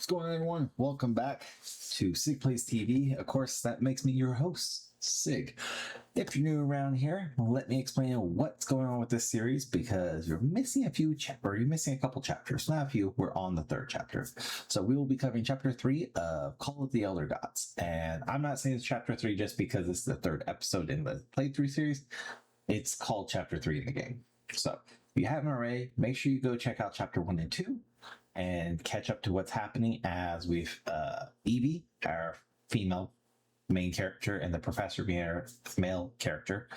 What's going on, everyone? Welcome back to Sig Plays TV. Of course, that makes me your host, Sig. If you're new around here, let me explain what's going on with this series because you're missing you're missing a couple chapters. Not a few. We're on the third chapter. So we will be covering chapter 3 of Call of the Elder Gods. And I'm not saying it's chapter 3 just because it's the third episode in the playthrough series. It's called chapter 3 in the game. So if you haven't already, make sure you go check out chapter 1 and 2 and catch up to what's happening as we've Evie, our female main character, and the professor being our male character,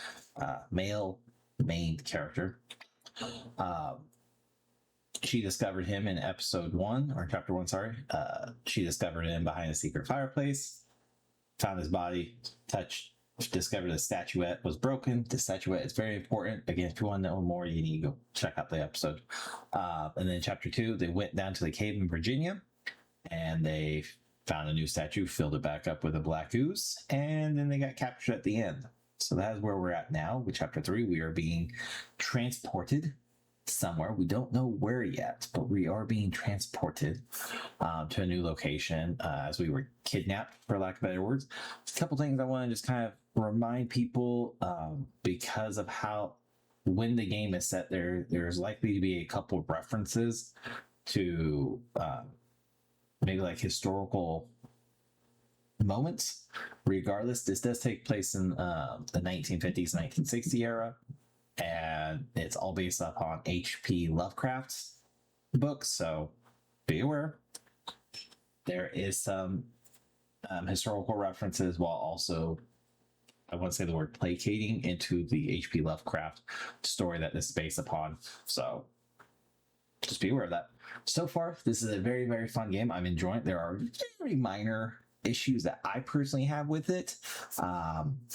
male main character. She discovered him in episode 1, or chapter 1, sorry. She discovered him behind a secret fireplace, found his body, discovered the statuette was broken. The statuette is very important. Again, if you want to know more, you need to go check out the episode. And then chapter 2, they went down to the cave in Virginia and they found a new statue, filled it back up with a black ooze, and then they got captured at the end. So that is where we're at now with chapter 3. We are being transported somewhere. We don't know where yet, but we are being transported to a new location as we were kidnapped, for lack of better words. A couple things I want to just kind of remind people because of how when the game is set, there's likely to be a couple of references to maybe like historical moments. Regardless, this does take place in the 1950s, 1960s era, and it's all based upon H.P. Lovecraft's books, so be aware. There is some historical references while also, I want to say the word placating into the H.P. Lovecraft story that this is based upon. So just be aware of that. So far, this is a very, very fun game. I'm enjoying it. There are very minor issues that I personally have with it.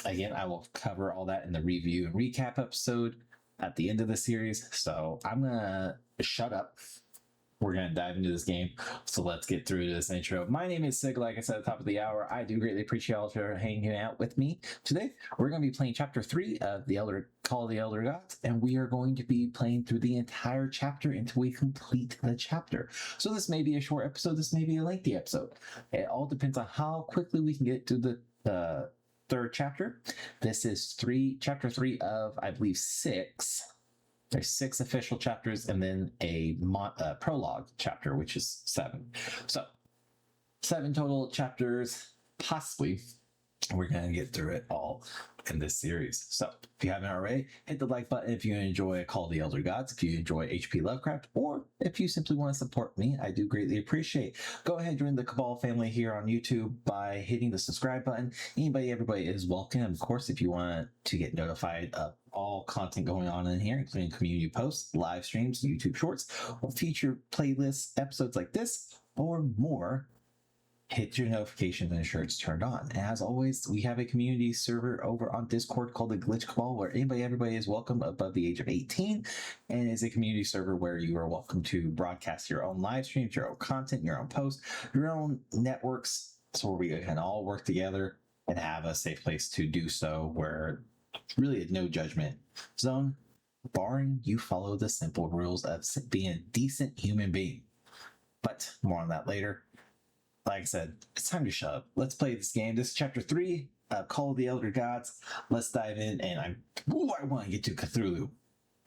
Again, I will cover all that in the review and recap episode at the end of the series. So I'm going to shut up. We're going to dive into this game. So let's get through this intro. My name is Sig. Like I said at the top of the hour, I do greatly appreciate all of you hanging out with me today. We're going to be playing chapter 3 of the Call of the Elder Gods, and we are going to be playing through the entire chapter until we complete the chapter. So this may be a short episode. This may be a lengthy episode. It all depends on how quickly we can get to the third chapter. This is chapter 3 of, I believe, 6. There's 6 official chapters and then a prologue chapter, which is 7. So 7 total chapters, possibly. We're going to get through it all in this series. So if you haven't already, hit the like button if you enjoy Call of the Elder Gods, if you enjoy H.P. Lovecraft, or if you simply want to support me, I do greatly appreciate. Go ahead and join the Cabal family here on YouTube by hitting the subscribe button. Everybody is welcome. Of course, if you want to get notified of all content going on in here, including community posts, live streams, YouTube shorts, or feature playlists, episodes like this, or more, hit your notifications and ensure it's turned on. As always, we have a community server over on Discord called the Glitch Cabal, where everybody is welcome above the age of 18, and is a community server where you are welcome to broadcast your own live streams, your own content, your own posts, your own networks, so we can all work together and have a safe place to do so, where really no judgment zone, barring you follow the simple rules of being a decent human being. But more on that later. Like I said, it's time to shut up. Let's play this game. This is chapter 3, Call of the Elder Gods. Let's dive in, and I want to get to Cthulhu.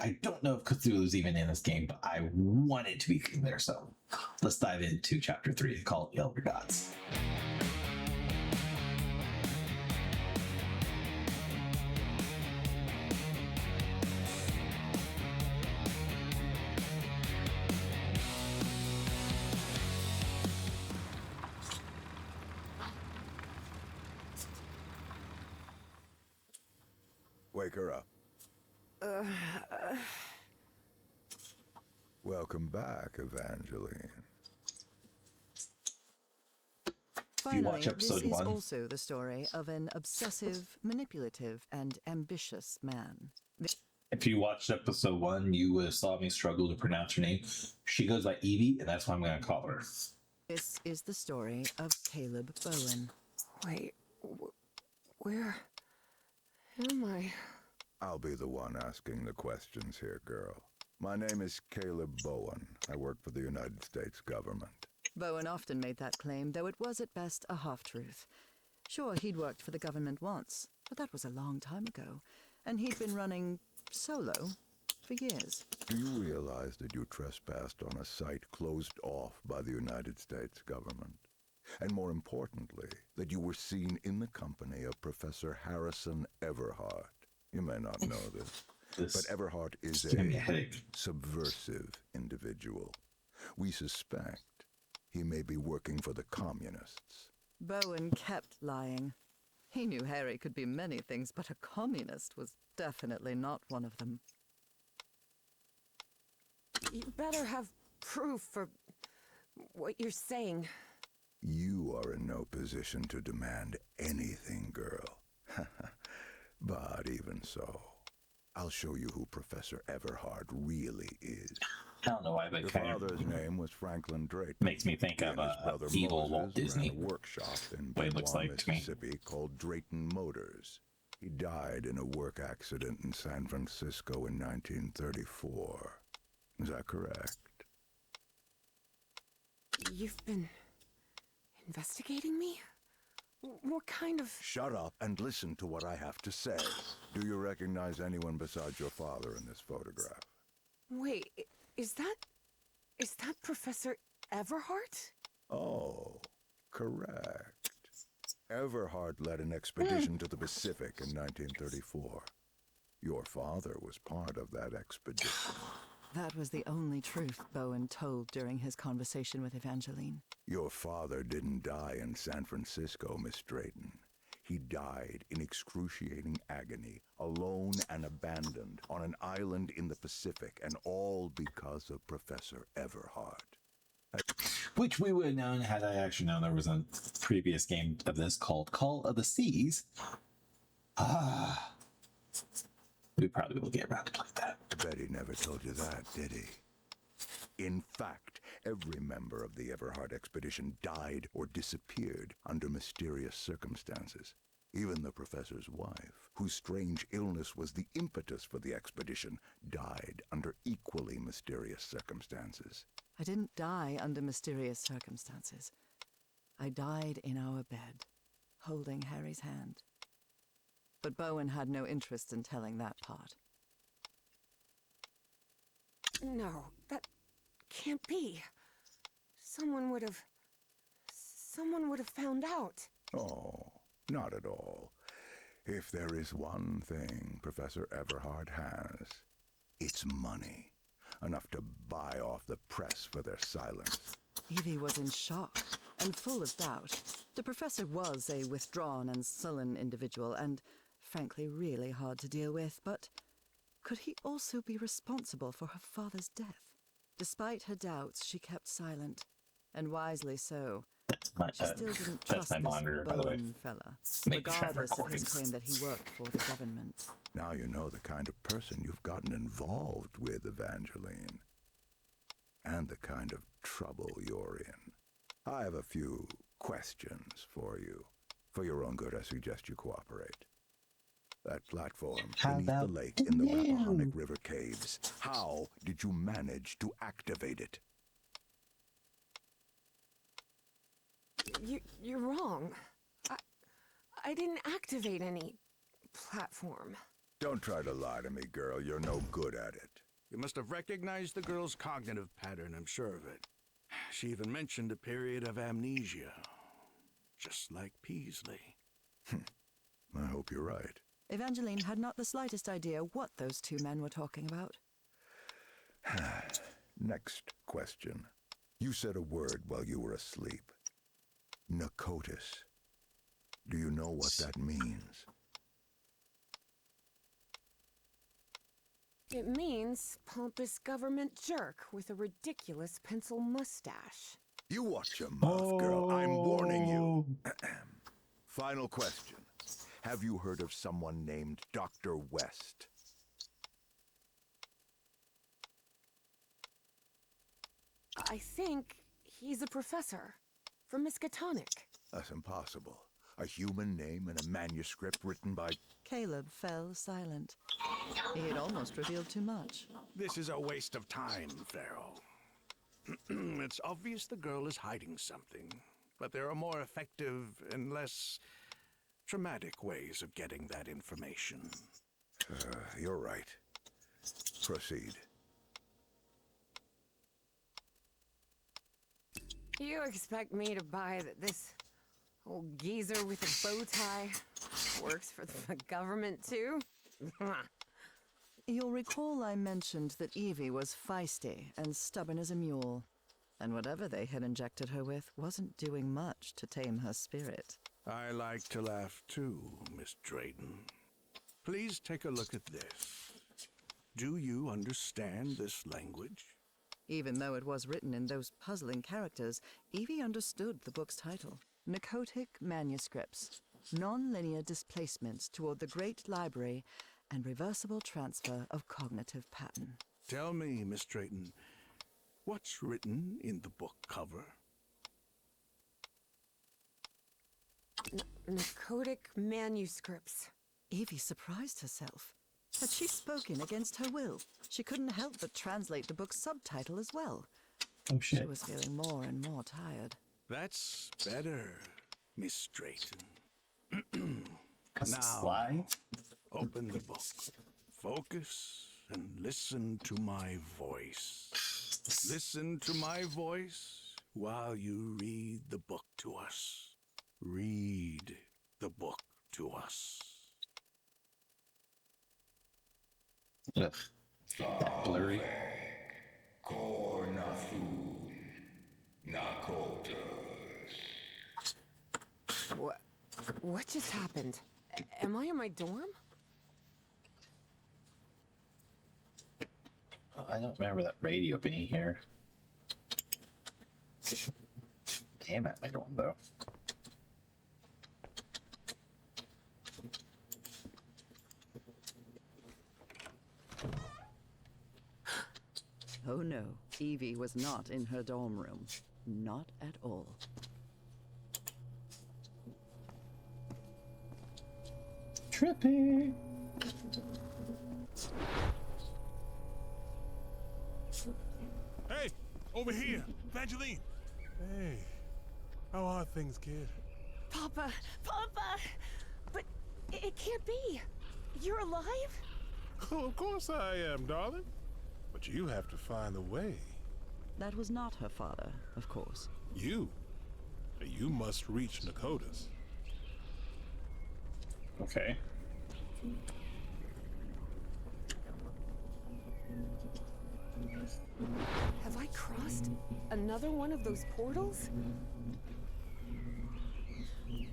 I don't know if Cthulhu's even in this game, but I want it to be in there. So let's dive into chapter 3, Call of the Elder Gods. Wake her up. Welcome back, Evangeline. Finally, this is 1. also the story of an obsessive, manipulative, and ambitious man. If you watched episode 1, you would have saw me struggle to pronounce her name. She goes by Evie, and that's what I'm going to call her. This is the story of Caleb Bowen. Wait, where am I? I'll be the one asking the questions here, girl. My name is Caleb Bowen. I work for the United States government. Bowen often made that claim, though it was at best a half-truth. Sure, he'd worked for the government once, but that was a long time ago, and he'd been running solo for years. Do you realize that you trespassed on a site closed off by the United States government? And more importantly, that you were seen in the company of Professor Harrison Everhart. You may not know this, but Everhart is giving me a a headache. subversive individual. We suspect he may be working for the communists. Bowen kept lying. He knew Harry could be many things, but a communist was definitely not one of them. You better have proof for what you're saying. You are in no position to demand anything, girl. But even so, I'll show you who Professor Everhart really is. I don't know why, but Your kind father's of name was Franklin Drayton. makes me think He of and his brother evil Moses Walt Disney. ran a workshop in What it looks Benoit, like to me. Mississippi called Drayton Motors. He died in a work accident in San Francisco in 1934. Is that correct? You've been investigating me? What kind of... Shut up and listen to what I have to say. Do you recognize anyone besides your father in this photograph? Wait, is that Professor Everhart? Oh, correct. Everhart led an expedition to the Pacific in 1934. Your father was part of that expedition. That was the only truth Bowen told during his conversation with Evangeline. Your father didn't die in San Francisco, Miss Drayton. He died in excruciating agony, alone and abandoned, on an island in the Pacific, and all because of Professor Everhart. Which we would have known had I actually known there was a previous game of this called Call of the Seas. We probably will get around to play that. I bet he never told you that, did he? In fact, every member of the Everhart expedition died or disappeared under mysterious circumstances. Even the professor's wife, whose strange illness was the impetus for the expedition, died under equally mysterious circumstances. I didn't die under mysterious circumstances. I died in our bed, holding Harry's hand. But Bowen had no interest in telling that part. No, that can't be. Someone would have found out. Oh, not at all. If there is one thing Professor Everhart has, it's money. Enough to buy off the press for their silence. Evie was in shock and full of doubt. The professor was a withdrawn and sullen individual, and frankly really hard to deal with, but could he also be responsible for her father's death? Despite her doubts, she kept silent, and wisely so. She still didn't trust my this monitor, by the way. Bowen fella, Make sure I'm regardless of his recording. claim that he worked for the government. Now you know the kind of person you've gotten involved with, Evangeline. And the kind of trouble you're in. I have a few questions for you. For your own good, I suggest you cooperate. That platform How beneath the about lake in the you? Rappahannock River caves. How did you manage to activate it? You're wrong. I didn't activate any platform. Don't try to lie to me, girl. You're no good at it. You must have recognized the girl's cognitive pattern, I'm sure of it. She even mentioned a period of amnesia. Just like Peasley. I hope you're right. Evangeline had not the slightest idea what those two men were talking about. Next question. You said a word while you were asleep. Narcotis. Do you know what that means? It means pompous government jerk with a ridiculous pencil mustache. You watch your mouth, girl. I'm warning you. Final question. Have you heard of someone named Dr. West? I think he's a professor from Miskatonic. That's impossible. A human name in a manuscript written by... Caleb fell silent. He had almost revealed too much. This is a waste of time, Pharaoh. It's obvious the girl is hiding something, but there are more effective and less traumatic ways of getting that information. You're right. Proceed. You expect me to buy that this old geezer with a bow tie works for the government too? You'll recall I mentioned that Evie was feisty and stubborn as a mule, and whatever they had injected her with wasn't doing much to tame her spirit. I like to laugh too, Miss Drayton. Please take a look at this. Do you understand this language? Even though it was written in those puzzling characters, Evie understood the book's title. Narcotic Manuscripts, Non-Linear Displacements Toward the Great Library and Reversible Transfer of Cognitive Pattern. Tell me, Miss Drayton, what's written in the book cover? Narcotic manuscripts. Evie surprised herself. Had she spoken against her will? She couldn't help but translate the book's subtitle as well. Oh She shit. was feeling more and more tired. That's better, Miss Drayton. That's Now, sly. open the book. Focus and listen to my voice. Listen to my voice while you read the book to us. Read the book to us. Ugh. That blurry. What just happened? Am I in my dorm? I don't remember that radio being here. Damn it, I don't though. Oh no, Evie was not in her dorm room. Not at all. Trippy. Hey, over here, Evangeline. Hey, how are things, kid? Papa! Papa! But it can't be! You're alive? Oh, of course I am, darling. But you have to find a way. That was not her father, of course. You must reach Nakotas. Okay. Have I crossed another one of those portals?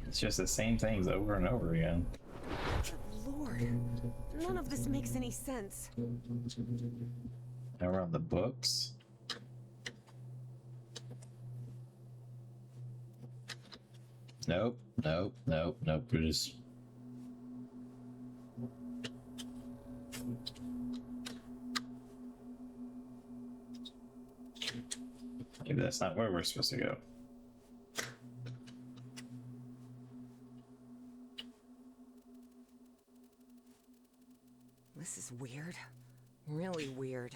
It's just the same things over and over again. Lord, none of this makes any sense. Now we're on the books. Nope, nope, nope, nope. We're just. Maybe that's not where we're supposed to go. This is weird. Really weird.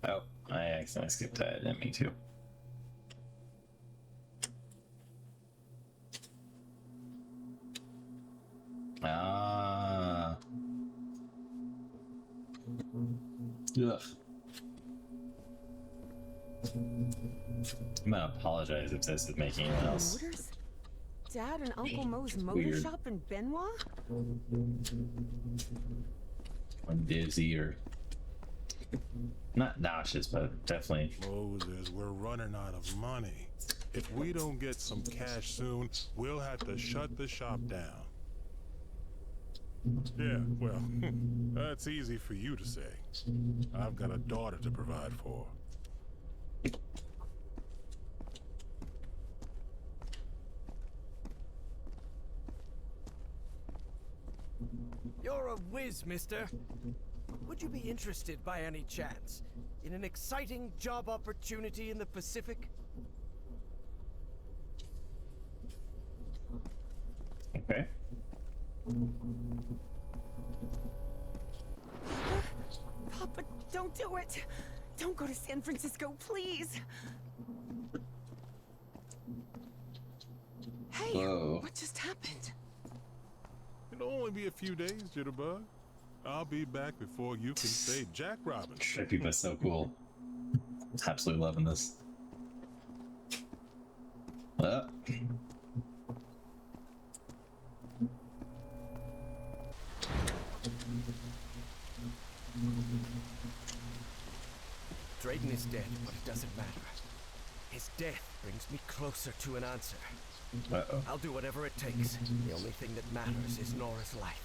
Oh, I accidentally skipped that. And me too. Ah. Ugh. I'm gonna apologize if this is making anyone else. Motors? Dad and Uncle Mo's motor Weird. shop in Benoit? I'm dizzy or not nauseous, but definitely. Moses, we're running out of money. If we don't get some cash soon, we'll have to shut the shop down. Yeah, well, that's easy for you to say. I've got a daughter to provide for. You're a whiz, mister. Would you be interested by any chance in an exciting job opportunity in the Pacific? Okay. Papa, Don't do it! Don't go to San Francisco, please! Hey, Whoa. what just happened? It'll only be a few days, Jitterbug. I'll be back before you can say Jack Robinson. Trippy, but so cool. Absolutely loving this. Drayden is dead, but it doesn't matter. His death brings me closer to an answer. Uh-oh. I'll do whatever it takes. The only thing that matters is Nora's life.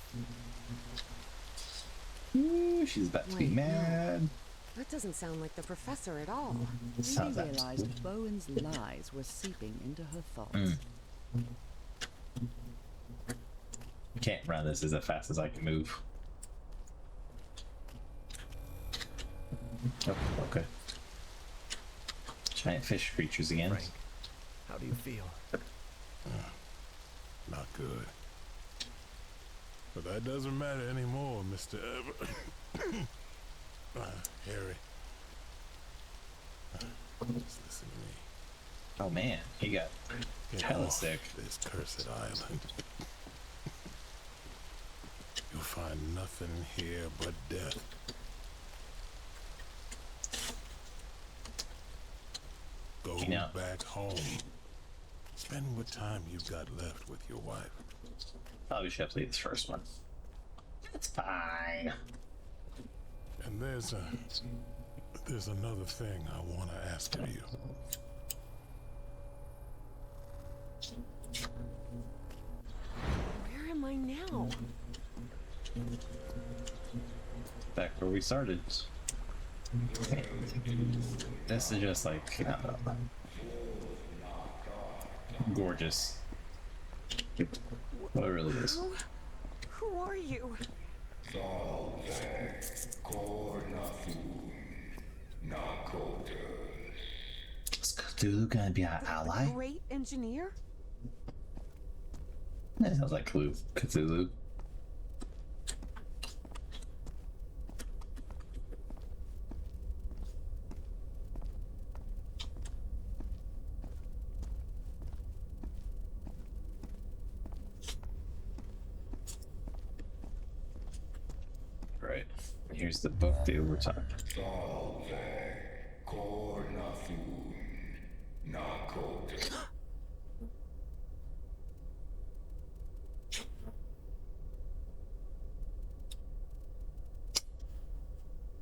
Ooh, she's about to be Wait, no. mad. That doesn't sound like the professor at all. Sounds Evie absolutely. realized Bowen's lies were seeping into her thoughts. Can't run this as fast as I can move. Oh, okay. Giant fish creatures again. Frank, how do you feel? Not good. But that doesn't matter anymore, Mr. Harry. Just listen to me. Oh man, he got Get hella off sick. this cursed island. You'll find nothing here but death. Go You know. back home. Spend what time you've got left with your wife. Probably should have played this first one. It's fine. And there's another thing I want to ask of you. Where am I now? Back where we started. This is just like gorgeous. What it really is. Who are you? Is Cthulhu gonna be our ally? Great engineer? That sounds like Cthulhu. Right. Here's the book that we're talking.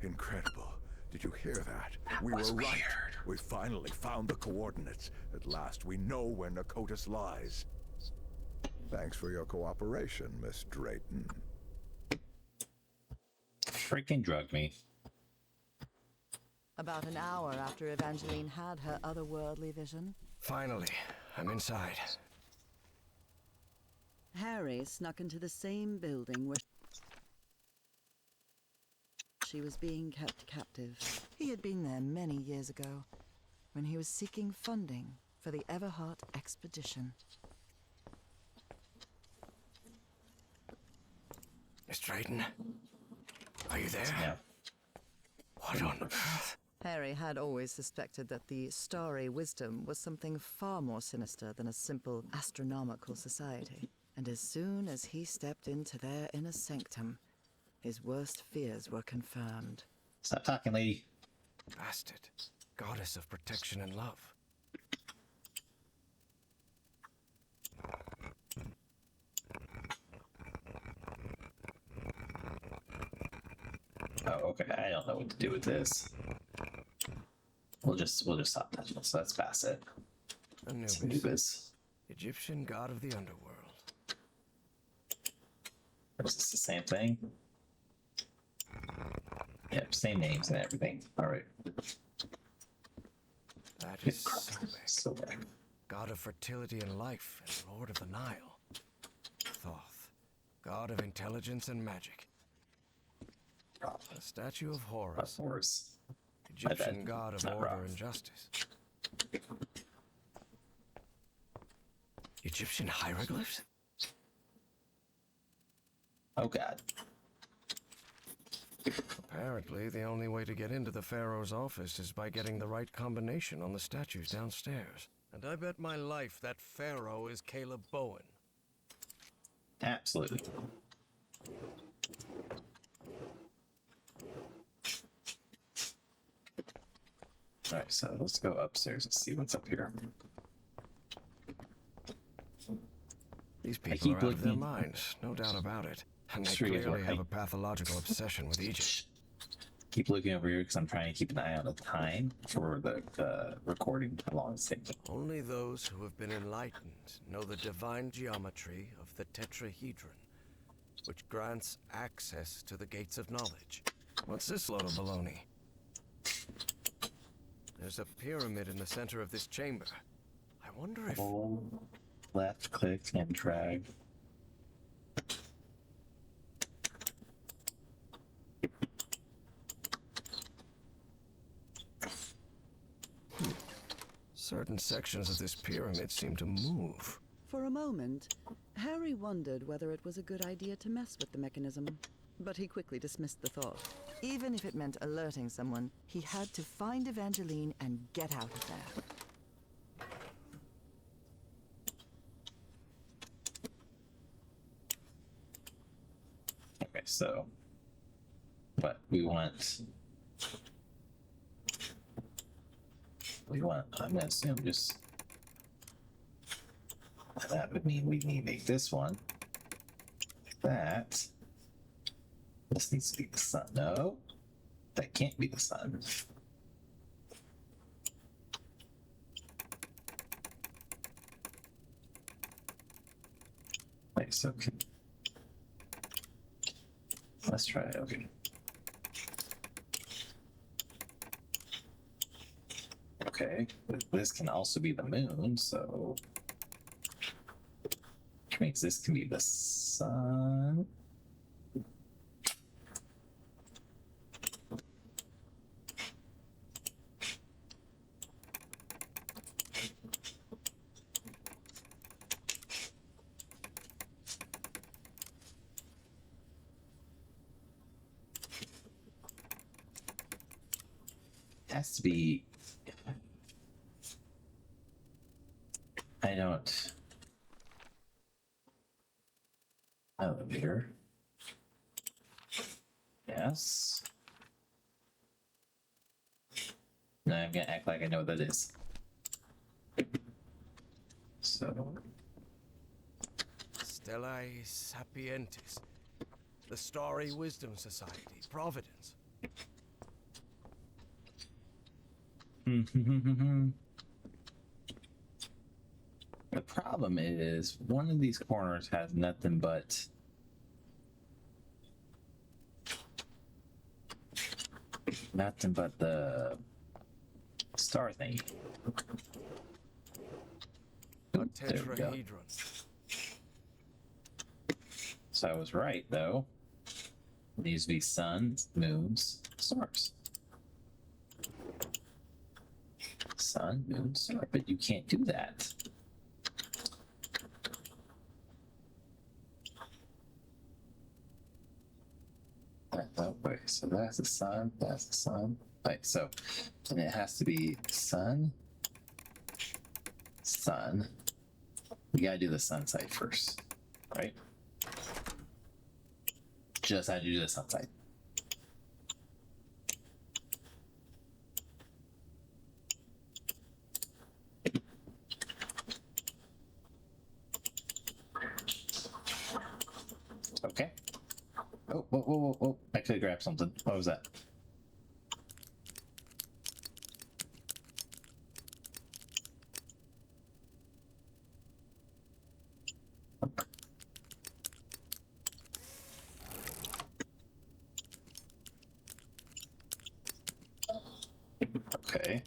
Incredible. Did you hear that? We were was right. weird. We finally found the coordinates. At last, we know where Nakotis lies. Thanks for your cooperation, Miss Drayton. Freaking drug me. About an hour after Evangeline had her otherworldly vision, Finally, I'm inside. Harry snuck into the same building where she was being kept captive. He had been there many years ago, when he was seeking funding for the Everhart expedition. Miss Drayton, are you there? Yeah. What on earth? Harry had always suspected that the starry wisdom was something far more sinister than a simple astronomical society. And as soon as he stepped into their inner sanctum, his worst fears were confirmed. Stop talking, lady. Bastard. Goddess of protection and love. Oh, okay. I don't know what to do with this. We'll just stop touching this. Let's pass it. Let's do Anubis, this. Egyptian god of the underworld. Is this the same thing? Yep, same names and everything. All right. That Good is Christ. Sobek, So bad. god of fertility and life, and lord of the Nile. Thoth, god of intelligence and magic. A statue of Of Horus, course. Egyptian bad. god of Not order wrong. and justice. Egyptian hieroglyphs? Oh God. Apparently, the only way to get into the Pharaoh's office is by getting the right combination on the statues downstairs. And I bet my life that Pharaoh is Caleb Bowen. Absolutely. Alright, so let's go upstairs and see what's up here. These people are out of their minds, no doubt about it. And they clearly have a pathological obsession with Egypt. Keep looking over here because I'm trying to keep an eye on the time for the recording, how long it's taking. Only those who have been enlightened know the divine geometry of the tetrahedron, which grants access to the gates of knowledge. What's this load of baloney? There's a pyramid in the center of this chamber. I wonder if... Hold, left click and drag. Certain sections of this pyramid seem to move. For a moment, Harry wondered whether it was a good idea to mess with the mechanism, but he quickly dismissed the thought. Even if it meant alerting someone, he had to find Evangeline and get out of there. Okay, so what we want, I'm gonna assume just that would mean we need to make this one like that. This needs to be the sun. No, that can't be the sun. Wait, so let's try it. Okay. Okay, this can also be the moon, so which means this can be the sun. Has to be. I don't. Elevator. Yes. No, I'm gonna act like I know what that is. So. Stellae Sapientis. The Starry Wisdom Society. Providence. The problem is one of these corners has nothing but the star thingy. A There we go. tetrahedron. So I was right though. It needs to be suns, moons, stars. Sun, moon, star, but you can't do that. Okay, so that's the sun, that's the sun. Right, so, and it has to be sun, sun. You gotta do the sun side first, right? Just how to do the sun side. Okay. Oh, whoa, whoa, whoa, whoa. I could grab something. What was that? Okay.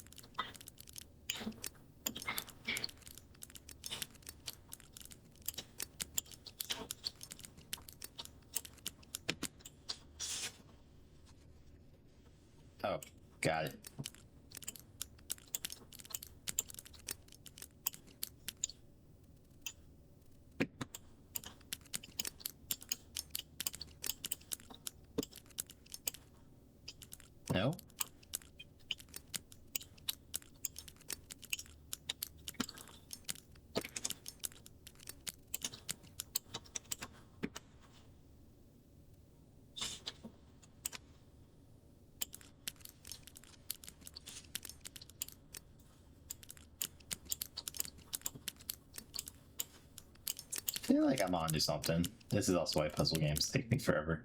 Oh, got it. feel like I'm onto something. This is also why puzzle games take me forever.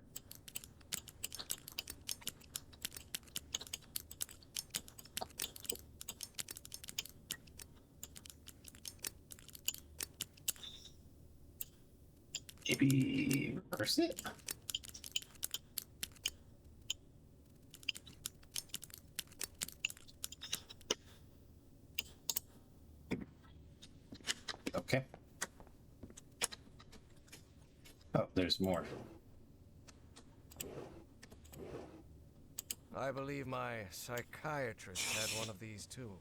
Maybe reverse it? Okay. Oh, there's more. I believe my psychiatrist had one of these too.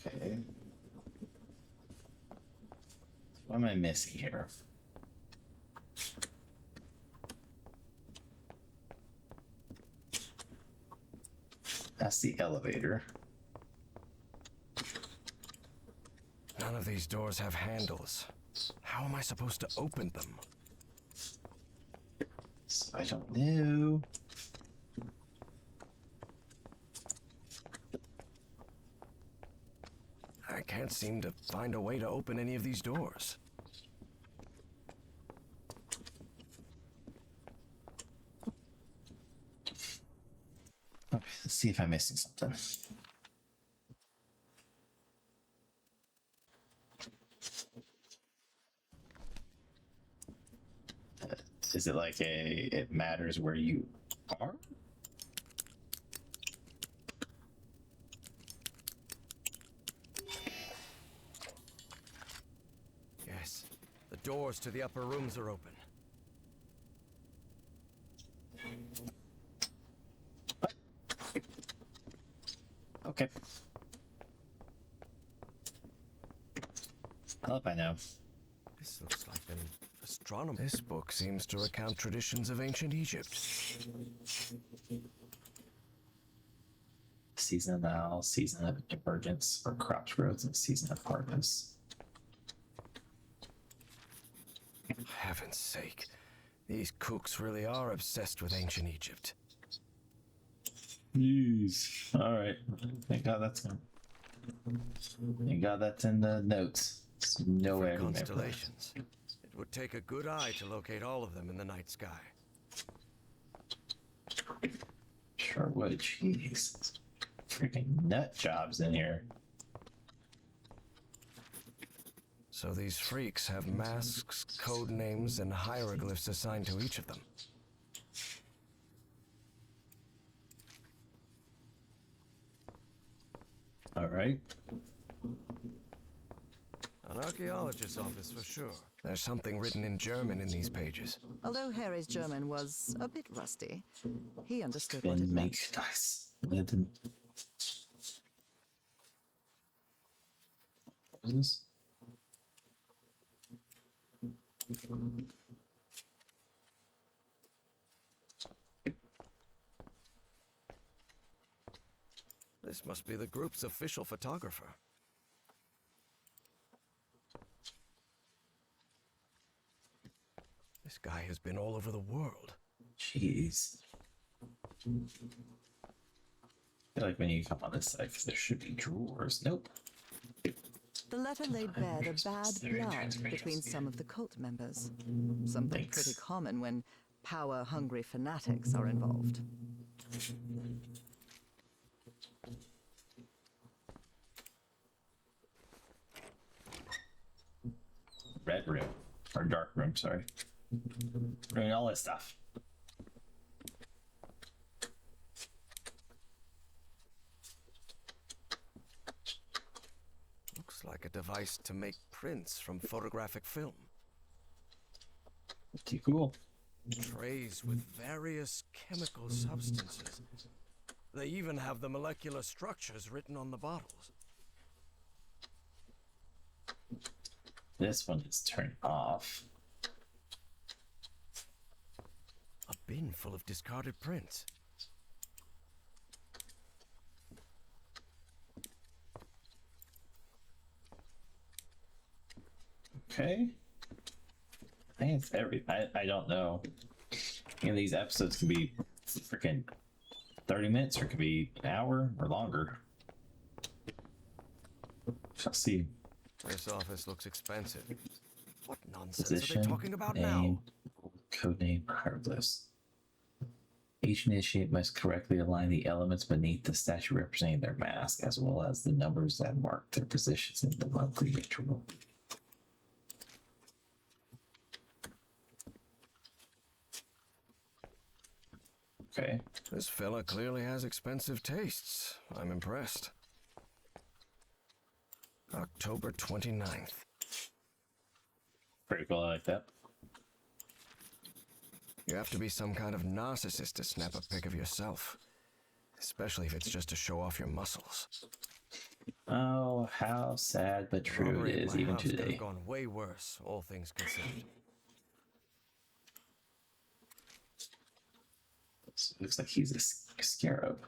Okay. What am I missing here? That's the elevator. None of these doors have handles. How am I supposed to open them? So I don't know. I can't seem to find a way to open any of these doors. Okay, let's see if I'm missing something. Is it like it matters where you are? Yes, the doors to the upper rooms are open. Okay. I hope I know. This looks like an astronomer. This book seems to recount traditions of ancient Egypt. Season of the owl, season of emergence, or crops growth, and season of harvest. Heaven's sake, these kooks really are obsessed with ancient Egypt. Jeez. All right. Thank God that's in. Thank God that's in the notes. There's no way I Different remember. constellations. It would take a good eye to locate all of them in the night sky. Sure would. Jeez. Freaking nut jobs in here. So these freaks have masks, code names, and hieroglyphs assigned to each of them. All right. An archaeologist's office for sure. There's something written in German in these pages. Although Harry's German was a bit rusty, he understood what it Then meant. make dice. What is this? This must be the group's official photographer. This guy has been all over the world. Jeez. I feel like when you come on this side, because there should be drawers. Nope. The letter laid bare the bad Very blood transparent. between some of the cult members. Something Thanks. pretty common when power-hungry fanatics are involved. Red room. Or dark room, sorry. Doing all this stuff. Looks like a device to make prints from photographic film. Pretty cool. Trays with various chemical substances. They even have the molecular structures written on the bottles. This one is turned off. A bin full of discarded prints. Okay. I think it's I don't know. These episodes can be freaking 30 minutes or it could be an hour or longer. Shall see. This office looks expensive. What nonsense Position, are they talking about name, now? codename, hieroglyphs. Each initiate must correctly align the elements beneath the statue representing their mask, as well as the numbers that mark their positions in the monthly ritual. Okay. This fella clearly has expensive tastes. I'm impressed. October 29th. Pretty cool, I like that. You have to be some kind of narcissist to snap a pic of yourself. Especially if it's just to show off your muscles. Oh, how sad but true Robbery it at is my even house could today. have gone way worse, all things considered. So it looks like he's a scarab.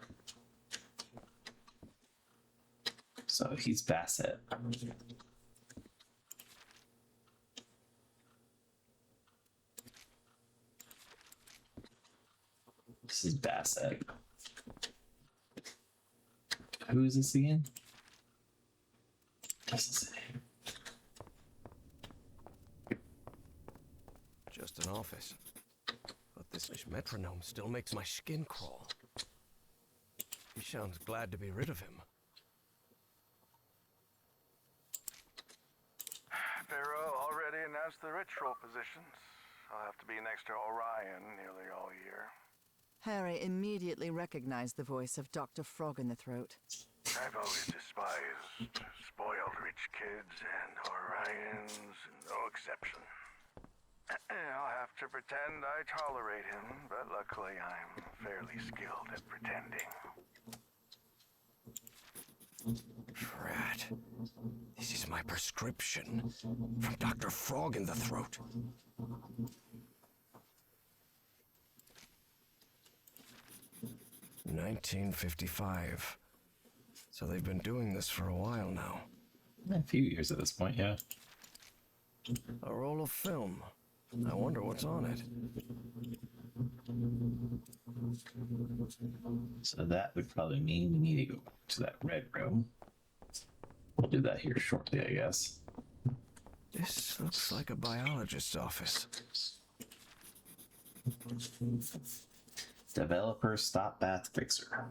So he's Bassett. This is Bassett. Who is this again? Doesn't say. Just an office. But this metronome still makes my skin crawl. He sounds glad to be rid of him. Pharaoh already announced the ritual positions. I'll have to be next to Orion nearly all year. Harry immediately recognized the voice of Dr. Frog in the Throat. I've always despised spoiled rich kids, and Orion's no exception. I'll have to pretend I tolerate him, but luckily I'm fairly skilled at pretending. Drat. This is my prescription. From Dr. Frog in the Throat. $1955. So they've been doing this for a while now. A few years at this point, yeah. A roll of film. I wonder what's on it. So that would probably mean we need to go to that red room. We'll do that here shortly, I guess. This looks like a biologist's office. Developer stop bath fixer.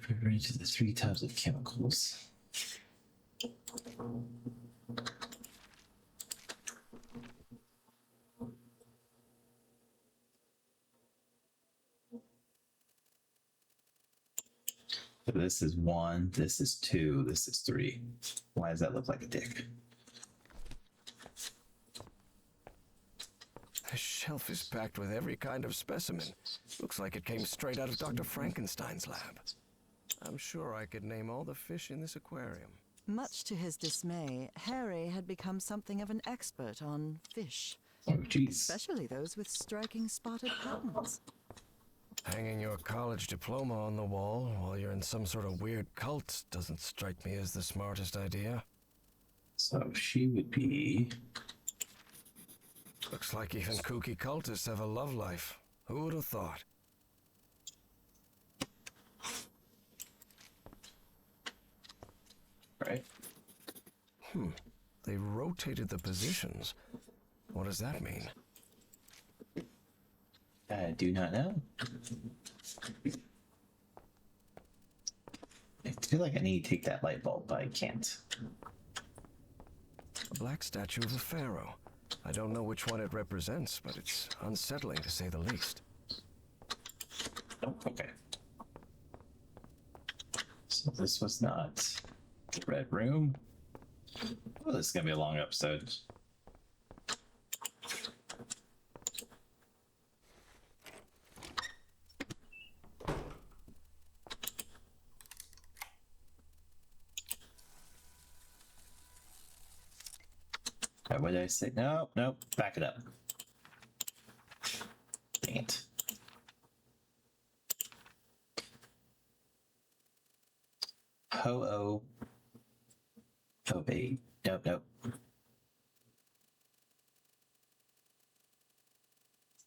Prepare into the 3 tubs of chemicals. So this is 1, this is 2, this is 3. Why does that look like a dick? The shelf is packed with every kind of specimen. Looks like it came straight out of Dr. Frankenstein's lab. I'm sure I could name all the fish in this aquarium. Much to his dismay, Harry had become something of an expert on fish, Oh, jeez. especially those with striking spotted patterns. Hanging your college diploma on the wall while you're in some sort of weird cult doesn't strike me as the smartest idea. So she would be... Looks like even kooky cultists have a love life. Who would have thought? Right? They rotated the positions. What does that mean? I do not know. I feel like I need to take that light bulb, but I can't. A black statue of a pharaoh. I don't know which one it represents, but it's unsettling to say the least. Oh, okay. So this was not the red room. Oh, this is gonna be a long episode. What did I say? Nope, nope. Back it up. Dang it. Ho-oh. Obey. Nope, nope.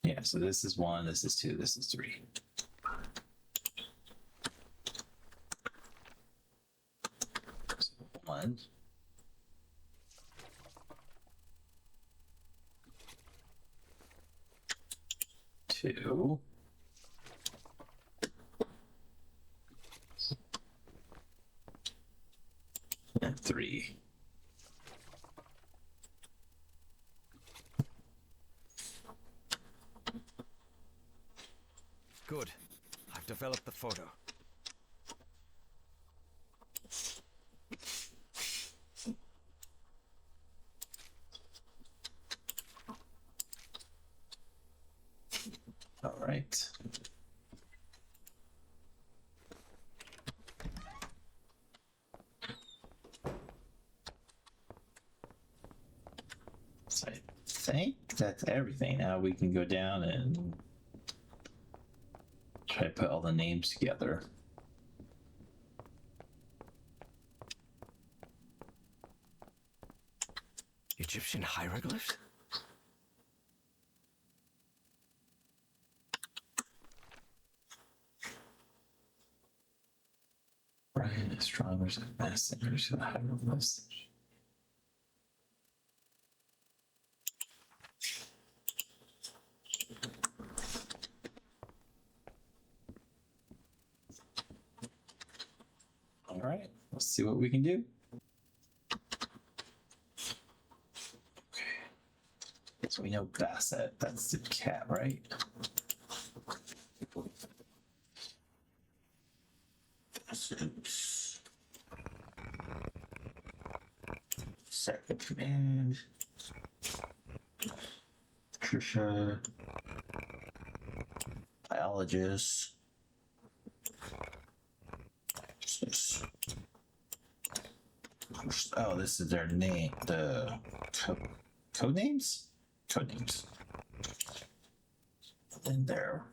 Yeah, so this is 1, this is 2, this is 3. 1. Two. And 3. Good. I've developed the photo. All right. So I think that's everything. Now we can go down and try to put all the names together. Egyptian hieroglyphs? Brian, astronomers and messengers to the hieroglyphs. All right, let's see what we can do. Okay, so we know Bassett, that's the cat, right? Second command. Trisha. Biologist. Oh, this is their name. The code names? Code names. And their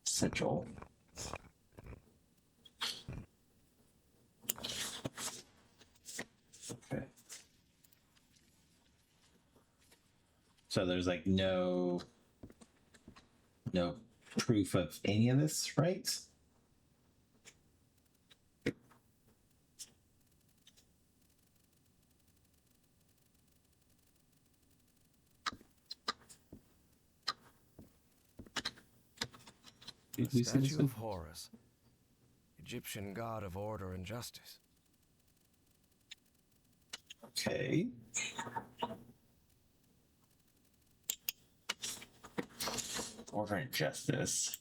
sigil. Okay. So there's like no proof of any of this, right? The statue of Horus, Egyptian god of order and justice. Okay. Order and justice.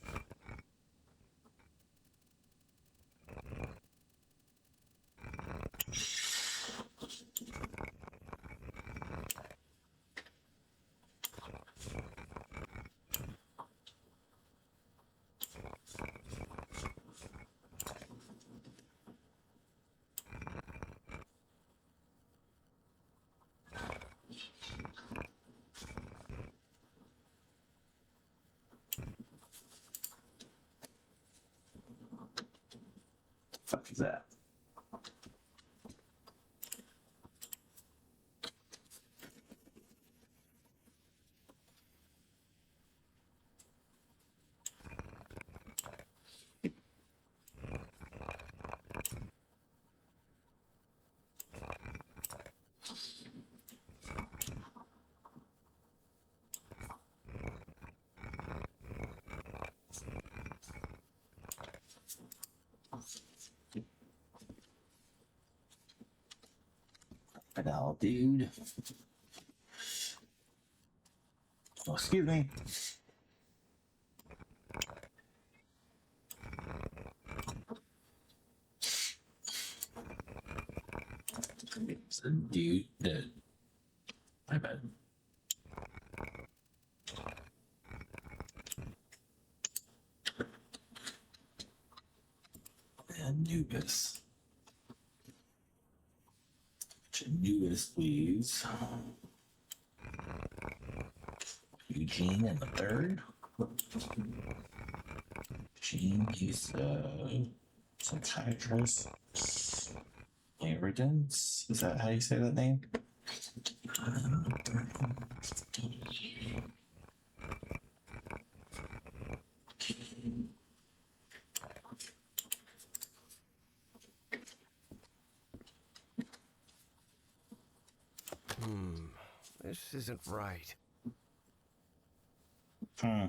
Fuck is that? Cabal, dude. Oh, excuse me. It's a dude that I bet. Anubis. Anubis, please. Eugene and the third. Eugene, he's a psychiatrist. Evidence, is that how you say that name? This isn't right. Hmm.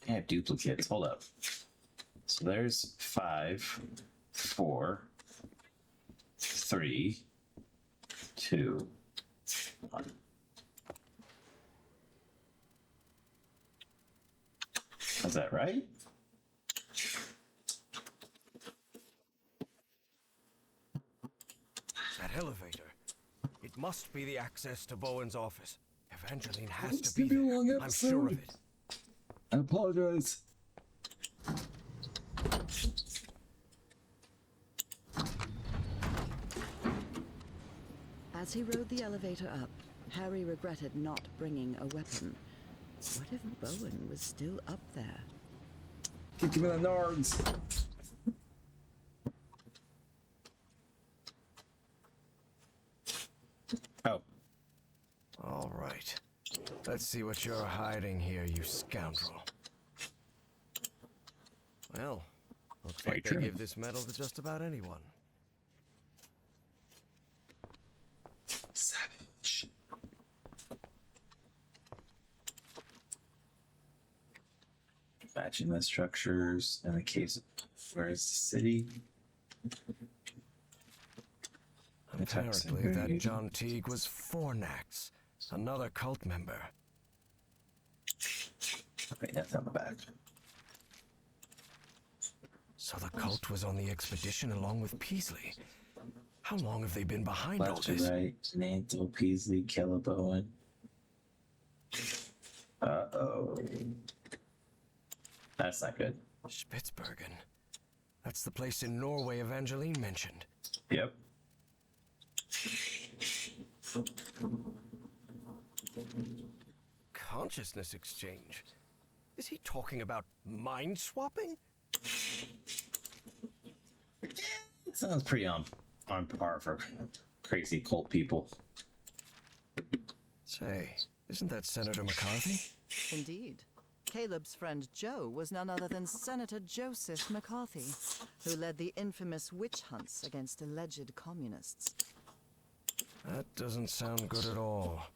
I have duplicates. Hold up. So there's 5, 4, 3, 2, 1. Is that right? That elevator. It must be the access to Bowen's office. Evangeline has It's to be gonna be a there. long I'm sure of episode. it. I apologize. As he rode the elevator up, Harry regretted not bringing a weapon. What if Bowen was still up there? Kick him in the nards. Oh. All right. Let's see what you're hiding here, you scoundrel. Well, looks like they True. give this medal to just about anyone. Savage. Matching the structures in the case of where's the city? Apparently, that John Teague was Fornax, another cult member. Okay, that's on the back. So the cult was on the expedition along with Peasley. How long have they been behind all Left to this? right, Nanto, Peasley, Caleb Owen. Uh-oh. That's not good. Spitsbergen. That's the place in Norway Evangeline mentioned. Yep. Consciousness exchange? Is he talking about mind swapping? It sounds pretty on par for crazy cult people. Say, isn't that Senator McCarthy? Indeed. Caleb's friend Joe was none other than Senator Joseph McCarthy, who led the infamous witch hunts against alleged communists. That doesn't sound good at all.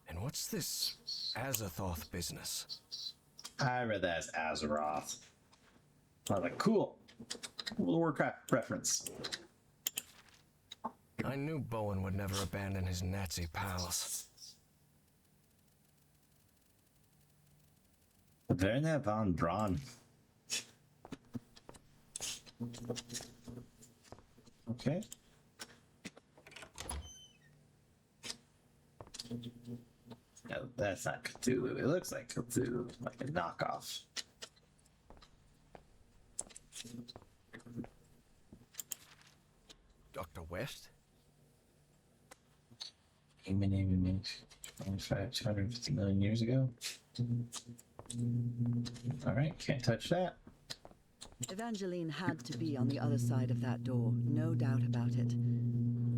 And what's this Azathoth business? I read that as Azeroth. I was like, cool. Little Warcraft reference. I knew Bowen would never abandon his Nazi pals. Werner von Braun. Okay. No, that's not Cthulhu. It looks like Cthulhu, like a knockoff. Dr. West? Human image 250 million years ago. All right, can't touch that. Evangeline had to be on the other side of that door, no doubt about it.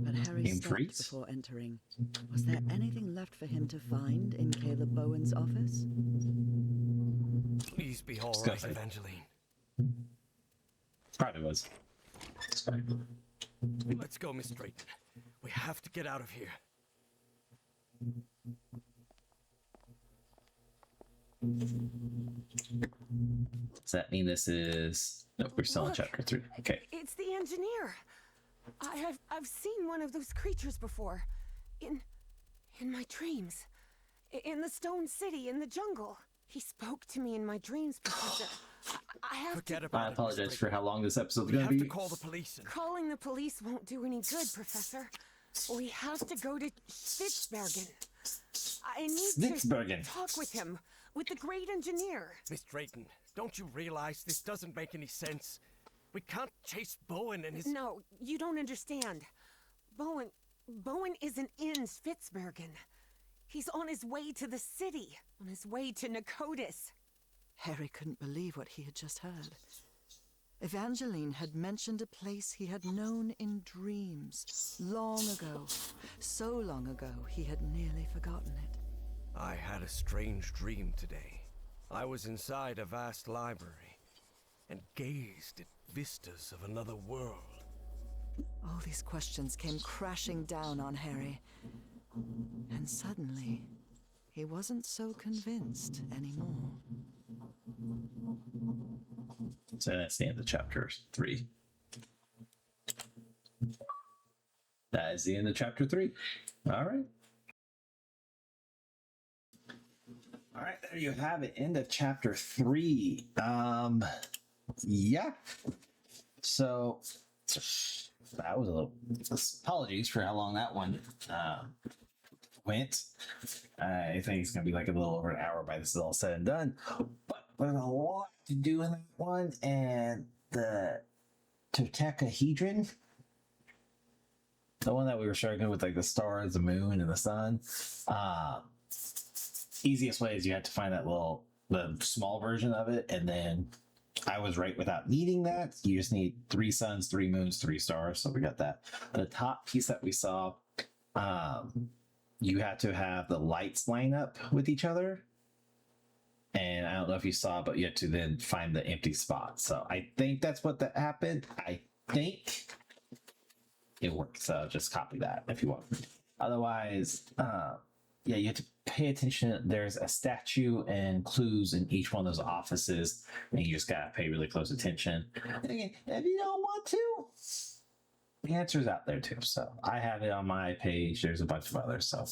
But Harry Game stopped freaks? before entering. Was there anything left for him to find in Caleb Bowen's office? Please be all go right, for it. Evangeline. Probably was. It's fine. Let's go, Miss Drayton. We have to get out of here. Does that mean this is? Nope, we're still in Look, chapter 3. Okay. It's the engineer. I've seen one of those creatures before. In my dreams. In the stone city, in the jungle. He spoke to me in my dreams, Professor. I have Forget to... about I it, Miss apologize Drayton. for how long this episode's We gonna have be. to call the police. And... Calling the police won't do any good, Professor. We have to go to Spitsbergen. I need Spitsbergen. to talk with him, with the great engineer. Miss Drayton, don't you realize this doesn't make any sense? We can't chase Bowen and his... No, you don't understand. Bowen isn't in Spitsbergen. He's on his way to the city, on his way to Nakotis. Harry couldn't believe what he had just heard. Evangeline had mentioned a place he had known in dreams, long ago. So long ago, he had nearly forgotten it. I had a strange dream today. I was inside a vast library and gazed at vistas of another world. All these questions came crashing down on Harry. And suddenly, he wasn't so convinced anymore. So that's the end of chapter 3. That is the end of chapter 3. All right. All right, there you have it. End of chapter 3. Yeah. So that was a little. Apologies for how long that one went. I think it's gonna be like a little over an hour by this is all said and done. But there's a lot to do in that one, and the dodecahedron, the one that we were struggling with, like the stars, the moon, and the sun. Easiest way is you have to find the small version of it, and then I was right without needing that. You just need 3 suns, 3 moons, 3 stars. So we got that. The top piece that we saw, you have to have the lights line up with each other. And I don't know if you saw, but you have to then find the empty spot. So I think that's what that happened. I think it worked. So just copy that if you want. Otherwise, yeah, you have to pay attention. There's a statue and clues in each one of those offices, and you just gotta pay really close attention. And again, if you don't want to, the answer's out there too. So I have it on my page. There's a bunch of others. So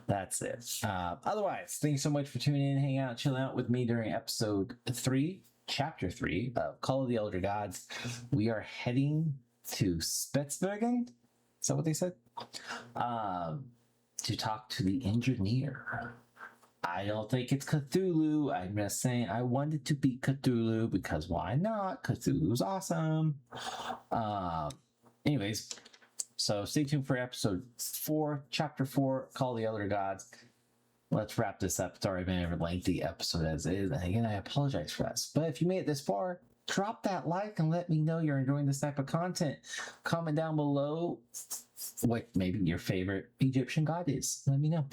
that's it. Otherwise, thank you so much for tuning in, hanging out, chilling out with me during episode 3, chapter 3 of Call of the Elder Gods. We are heading to Spitsbergen. Is that what they said? To talk to the engineer. I don't think it's Cthulhu. I'm just saying I wanted to be Cthulhu because why not? Cthulhu's awesome. Anyways, so stay tuned for episode 4, chapter 4, Call the Elder Gods. Let's wrap this up. It's already been a lengthy episode as is. And again, I apologize for that. But if you made it this far, drop that like and let me know you're enjoying this type of content. Comment down below what maybe your favorite Egyptian god is. Let me know.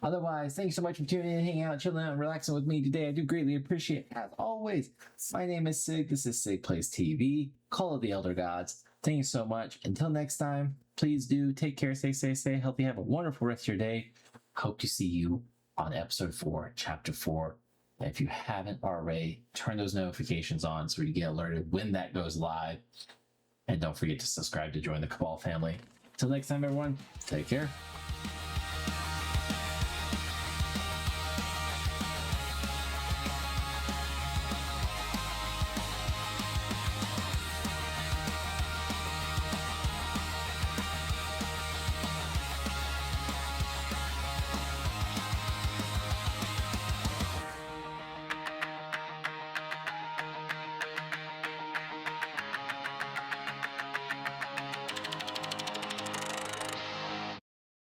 Otherwise, thank you so much for tuning in, hanging out, chilling out, and relaxing with me today. I do greatly appreciate it. As always, my name is Sig. This is Sig Plays TV, Call of the Elder Gods. Thank you so much. Until next time, please do take care, stay healthy, have a wonderful rest of your day. Hope to see you on episode 4, chapter 4. And if you haven't already, turn those notifications on so you get alerted when that goes live. And don't forget to subscribe to join the Cabal family. Till next time, everyone, take care.